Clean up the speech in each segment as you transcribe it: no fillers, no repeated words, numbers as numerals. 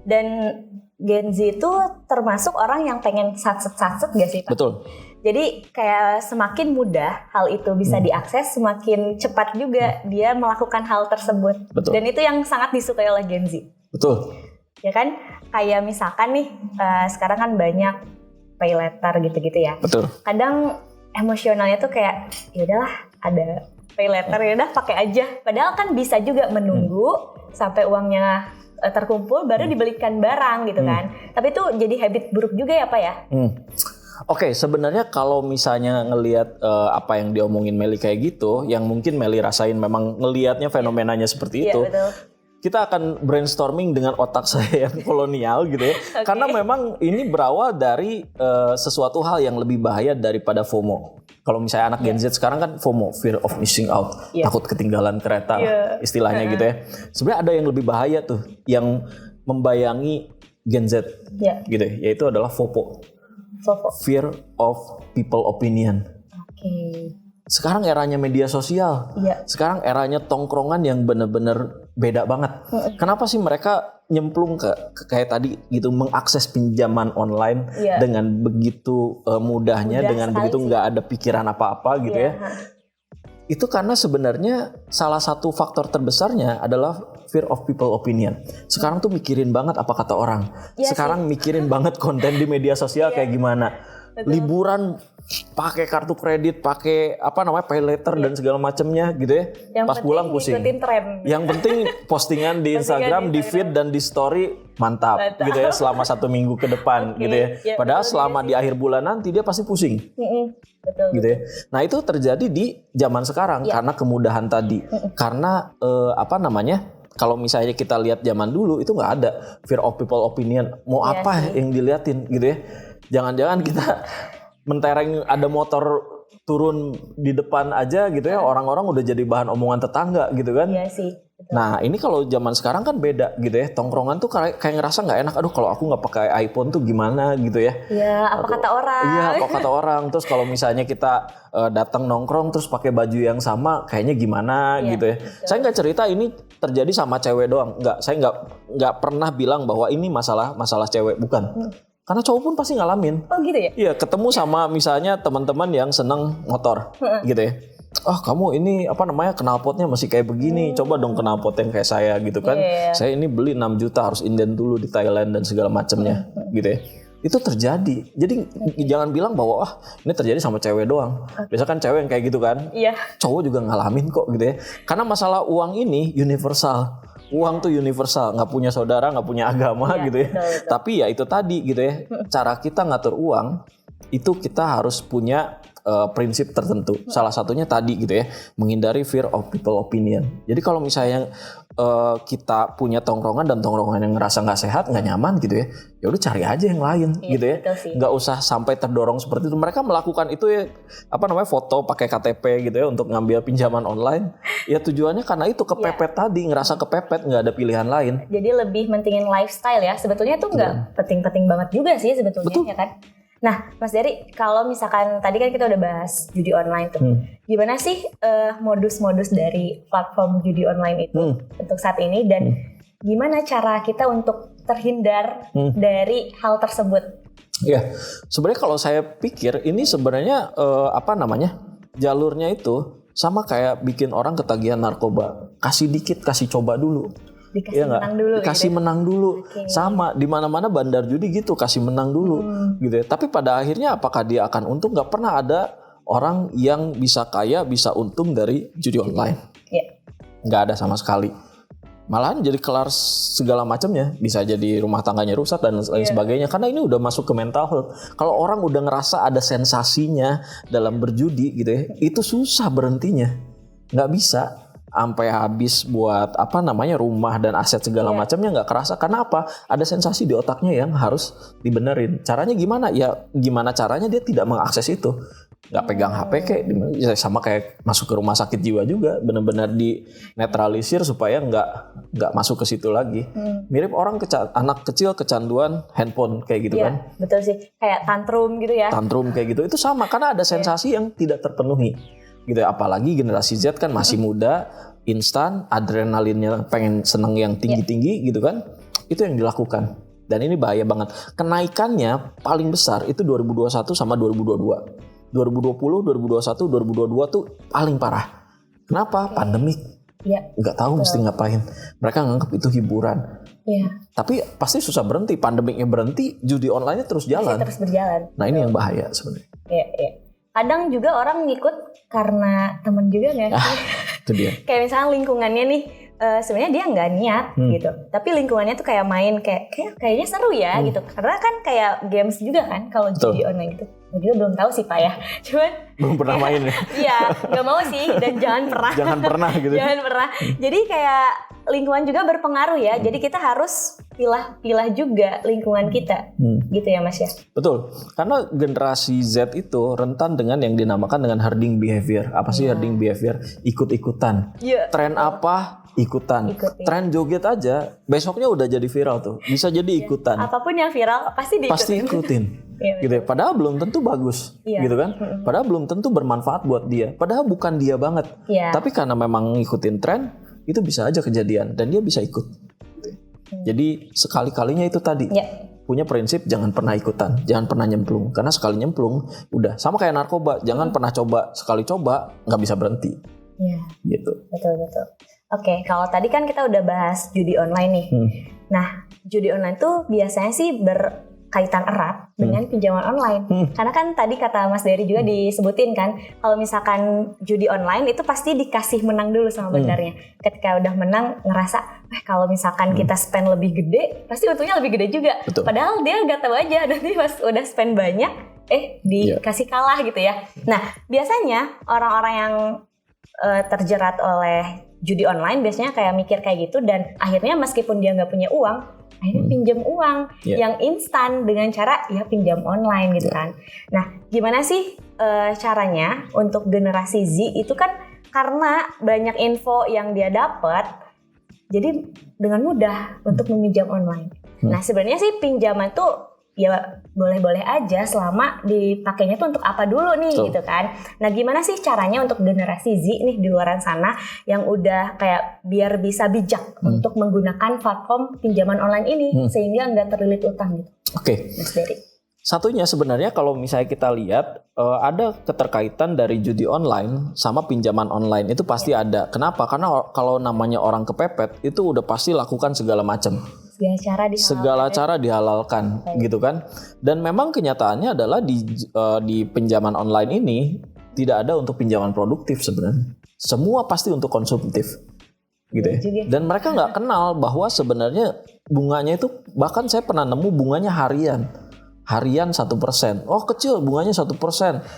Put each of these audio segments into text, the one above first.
Dan Gen Z itu termasuk orang yang pengen satset-satset gak sih Pak? Betul. Jadi kayak semakin mudah hal itu bisa diakses, semakin cepat juga dia melakukan hal tersebut. Betul. Dan itu yang sangat disukai oleh Gen Z. Betul. Ya kan? Kayak misalkan nih, sekarang kan banyak pay letter gitu-gitu ya. Betul. Kadang emosionalnya tuh kayak, ya udahlah ada pay letter ya udah pakai aja. Padahal kan bisa juga menunggu sampai uangnya terkumpul baru dibelikan barang gitu kan. Tapi itu jadi habit buruk juga ya Pak ya? Oke, sebenarnya kalau misalnya ngelihat apa yang diomongin Meli kayak gitu, yang mungkin Meli rasain memang ngelihatnya fenomenanya seperti itu. Betul. Kita akan brainstorming dengan otak saya yang kolonial gitu ya. Karena memang ini berawal dari sesuatu hal yang lebih bahaya daripada FOMO. Kalau misalnya anak Gen Z sekarang kan FOMO, fear of missing out, takut ketinggalan kereta istilahnya gitu ya. Sebenarnya ada yang lebih bahaya tuh, yang membayangi Gen Z gitu ya, yaitu adalah FOPO. Fear of people opinion. Sekarang eranya media sosial. Sekarang eranya tongkrongan yang benar-benar beda banget. Kenapa sih mereka nyemplung ke kayak tadi gitu, mengakses pinjaman online dengan begitu mudahnya, dengan begitu nggak ada pikiran apa-apa gitu ya. Itu karena sebenarnya salah satu faktor terbesarnya adalah fear of people opinion. Sekarang tuh mikirin banget apa kata orang. Sekarang mikirin banget konten di media sosial kayak gimana. Liburan pakai kartu kredit, pakai pay letter dan segala macamnya gitu ya. Pas pulang pusing. Yang penting postingan di Instagram, di feed dan di story mantap gitu ya selama 1 minggu ke depan gitu ya. Padahal selama di akhir bulan nanti dia pasti pusing. Gitu ya. Nah, itu terjadi di zaman sekarang karena kemudahan tadi. Karena kalau misalnya kita lihat zaman dulu itu nggak ada fear of people opinion. Mau apa yang diliatin gitu ya. Jangan-jangan kita mentereng ada motor turun di depan aja gitu ya, orang-orang udah jadi bahan omongan tetangga gitu kan. Iya sih. Betul. Nah ini kalau zaman sekarang kan beda gitu ya, tongkrongan tuh kayak ngerasa nggak enak. Aduh kalau aku nggak pakai iPhone tuh gimana gitu ya. Iya, apa kata orang. Iya, apa kata orang. Terus kalau misalnya kita datang nongkrong terus pakai baju yang sama, kayaknya gimana gitu ya. Betul. Saya nggak cerita ini terjadi sama cewek doang. Nggak, saya nggak pernah bilang bahwa ini masalah cewek, bukan. Karena cowok pun pasti ngalamin. Oh gitu ya? Iya, ketemu sama misalnya teman-teman yang seneng motor gitu ya. Kamu ini knalpotnya masih kayak begini. Coba dong knalpot yang kayak saya gitu kan. Saya ini beli 6 juta harus inden dulu di Thailand dan segala macamnya gitu ya. Itu terjadi. Jadi jangan bilang bahwa ini terjadi sama cewek doang. Biasa kan cewek yang kayak gitu kan. Iya. Cowok juga ngalamin kok gitu ya. Karena masalah uang ini universal. Uang tuh universal, nggak punya saudara, nggak punya agama gitu ya. Betul. Tapi ya itu tadi gitu ya, cara kita ngatur uang itu kita harus punya prinsip tertentu. Salah satunya tadi gitu ya, menghindari fear of people opinion. Jadi kalau misalnya kita punya tongkrongan dan tongkrongan yang ngerasa nggak sehat, nggak nyaman gitu ya, ya udah cari aja yang lain gitu ya. Nggak usah sampai terdorong seperti itu. Mereka melakukan itu ya, foto pakai KTP gitu ya untuk ngambil pinjaman online. Ya tujuannya karena itu kepepet tadi, ngerasa kepepet, nggak ada pilihan lain. Jadi lebih mentingin lifestyle ya. Sebetulnya itu nggak penting-penting banget juga sih sebetulnya. Betul. Ya kan. Nah, Mas Dery, kalau misalkan tadi kan kita udah bahas judi online tuh, gimana sih modus-modus dari platform judi online itu untuk saat ini, dan gimana cara kita untuk terhindar dari hal tersebut? Ya, sebenarnya kalau saya pikir ini sebenarnya jalurnya itu sama kayak bikin orang ketagihan narkoba, kasih dikit, kasih coba dulu. Dikasih menang dulu. Sama di mana-mana bandar judi gitu, kasih menang dulu gitu ya. Tapi pada akhirnya apakah dia akan untung? Gak pernah ada orang yang bisa kaya, bisa untung dari judi online. Gak ada sama sekali. Malahan jadi kelar segala macamnya, bisa jadi rumah tangganya rusak dan lain sebagainya. Karena ini udah masuk ke mental health. Kalau orang udah ngerasa ada sensasinya dalam berjudi gitu ya, itu susah berhentinya. Gak bisa sampai habis buat rumah dan aset segala macamnya nggak kerasa. Karena apa? Ada sensasi di otaknya yang harus dibenerin. Caranya gimana? Ya gimana caranya dia tidak mengakses itu? Nggak pegang HP kayak sama kayak masuk ke rumah sakit jiwa juga, benar-benar di netralisir supaya nggak masuk ke situ lagi. Mirip orang anak kecil kecanduan handphone kayak gitu kan? Betul sih, kayak tantrum gitu ya. Tantrum kayak gitu itu sama karena ada sensasi yang tidak terpenuhi. Gitu ya, apalagi generasi Z kan masih muda, instan, adrenalinnya pengen seneng yang tinggi-tinggi gitu kan. itu yang dilakukan. Dan ini bahaya banget. Kenaikannya paling besar itu 2021 sama 2022. 2020, 2021, 2022 tuh paling parah. Kenapa? Pandemik. Ya. Nggak tahu mesti ngapain. Mereka nganggap itu hiburan. Ya. Tapi pasti susah berhenti. Pandemiknya berhenti, judi online-nya terus jalan. Masih terus berjalan. Nah ini yang bahaya sebenarnya. Iya, iya. Kadang juga orang ngikut karena temen juga nggak sih? Itu dia. Kayak misalnya lingkungannya nih, sebenarnya dia nggak niat gitu, tapi lingkungannya tuh kayak main kayaknya seru ya gitu, karena kan kayak games juga kan kalau judi online gitu. Gue juga belum tahu sih Pak ya, cuman belum pernah main ya? Iya, nggak mau sih dan jangan pernah. Jangan pernah gitu. Jangan pernah. Jadi kayak lingkungan juga berpengaruh ya. Jadi kita harus pilah juga lingkungan kita, gitu ya Mas ya. Betul, karena generasi Z itu rentan dengan yang dinamakan dengan herding behavior. Apa sih herding behavior? Ikut-ikutan. Tren apa? Ikutan. Tren joget aja besoknya udah jadi viral tuh. Bisa jadi ikutan. Apapun yang viral pasti diikutin. Pasti ikutin. Gitu ya. Padahal belum tentu bagus, gitu kan? Padahal belum tentu bermanfaat buat dia. Padahal bukan dia banget. Tapi karena memang ngikutin tren, itu bisa aja kejadian dan dia bisa ikut. Jadi sekali-kalinya itu tadi. Punya prinsip jangan pernah ikutan, jangan pernah nyemplung. Karena sekali nyemplung, udah sama kayak narkoba. Jangan pernah coba, sekali coba nggak bisa berhenti. Gitu. Betul. Oke, kalau tadi kan kita udah bahas judi online nih. Nah, judi online tuh biasanya sih berkaitan erat dengan pinjaman online. Karena kan tadi kata Mas Dery juga disebutin kan, kalau misalkan judi online itu pasti dikasih menang dulu sama bandarnya. Ketika udah menang ngerasa, kalau misalkan kita spend lebih gede, pasti untungnya lebih gede juga. Betul. Padahal dia nggak tahu aja, nanti pas udah spend banyak, dikasih kalah gitu ya. Nah, biasanya orang-orang yang terjerat oleh judi online biasanya kayak mikir kayak gitu, dan akhirnya meskipun dia nggak punya uang, akhirnya pinjam uang yang instan dengan cara ya pinjam online gitu kan. Nah, gimana sih caranya untuk generasi Z itu kan karena banyak info yang dia dapat, jadi dengan mudah untuk meminjam online. Nah, sebenarnya sih pinjaman tuh ya boleh-boleh aja selama dipakainya tuh untuk apa dulu nih gitu kan. Nah, gimana sih caranya untuk generasi Z nih di luaran sana yang udah kayak biar bisa bijak untuk menggunakan platform pinjaman online ini sehingga nggak terlilit utang gitu. Oke. Mas Dery. Satunya sebenarnya kalau misalnya kita lihat ada keterkaitan dari judi online sama pinjaman online itu pasti ada. Kenapa? Karena kalau namanya orang kepepet itu udah pasti lakukan segala macam. Segala cara dihalalkan gitu kan. Dan memang kenyataannya adalah di pinjaman online ini tidak ada untuk pinjaman produktif sebenarnya. Semua pasti untuk konsumtif gitu ya. Dan mereka nggak kenal bahwa sebenarnya bunganya itu, bahkan saya pernah nemu bunganya harian 1%. Oh, kecil bunganya 1%,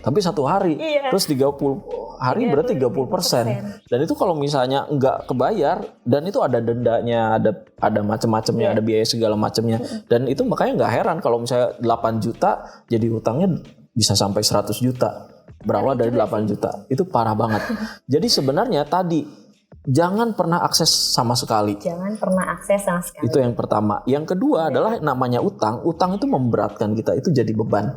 tapi satu hari. Terus 30 hari berarti 30%. Dan itu kalau misalnya nggak kebayar, dan itu ada dendanya, ada macam-macamnya, ada biaya segala macamnya. Dan itu makanya nggak heran kalau misalnya 8 juta jadi hutangnya bisa sampai 100 juta. Berawal dari 8 juta. Itu parah banget. Jadi sebenarnya tadi jangan pernah akses sama sekali. Itu yang pertama. Yang kedua adalah namanya utang. Utang itu memberatkan kita, itu jadi beban.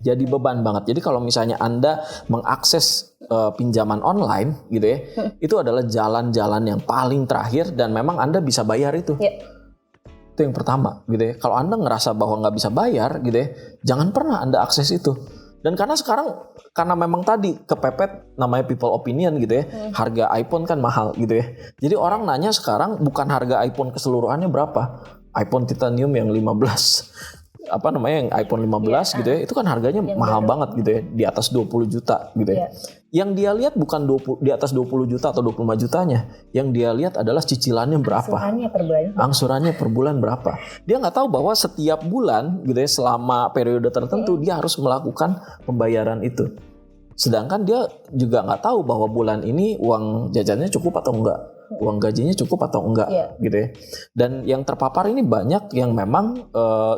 Jadi beban banget. Jadi kalau misalnya Anda mengakses pinjaman online gitu ya, itu adalah jalan-jalan yang paling terakhir dan memang Anda bisa bayar itu. Itu yang pertama gitu ya. Kalau Anda ngerasa bahwa nggak bisa bayar gitu ya, jangan pernah Anda akses itu. Dan karena sekarang, karena memang tadi kepepet namanya people opinion gitu ya, harga iPhone kan mahal gitu ya. Jadi orang nanya sekarang bukan harga iPhone keseluruhannya berapa. iPhone titanium yang 15, yang iPhone 15 gitu ya, itu kan harganya yang mahal banget gitu ya, di atas 20 juta gitu ya. Yang dia lihat bukan di atas 20 juta atau 25 jutanya. Yang dia lihat adalah cicilannya berapa. Angsurannya per bulan berapa. Dia nggak tahu bahwa setiap bulan gitu ya, selama periode tertentu dia harus melakukan pembayaran itu. Sedangkan dia juga nggak tahu bahwa bulan ini uang jajannya cukup atau enggak, uang gajinya cukup atau enggak gitu ya. Dan yang terpapar ini banyak yang memang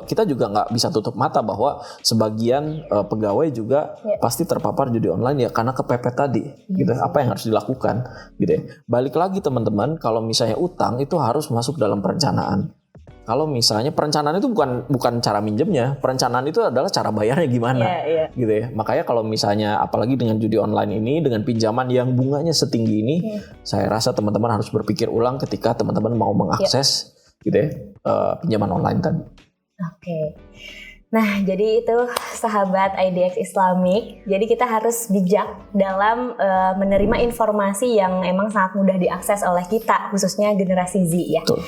kita juga nggak bisa tutup mata bahwa sebagian pegawai juga pasti terpapar judi online ya karena kepepet tadi gitu. Apa yang harus dilakukan gitu ya. Balik lagi teman-teman, kalau misalnya utang itu harus masuk dalam perencanaan. Kalau misalnya perencanaan itu bukan cara minjemnya, perencanaan itu adalah cara bayarnya gimana, gitu ya. Makanya kalau misalnya apalagi dengan judi online ini, dengan pinjaman yang bunganya setinggi ini, saya rasa teman-teman harus berpikir ulang ketika teman-teman mau mengakses gitu ya, pinjaman online tadi. Oke. Nah, jadi itu sahabat IDX Islamic. Jadi kita harus bijak dalam menerima informasi yang emang sangat mudah diakses oleh kita, khususnya generasi Z ya. Betul.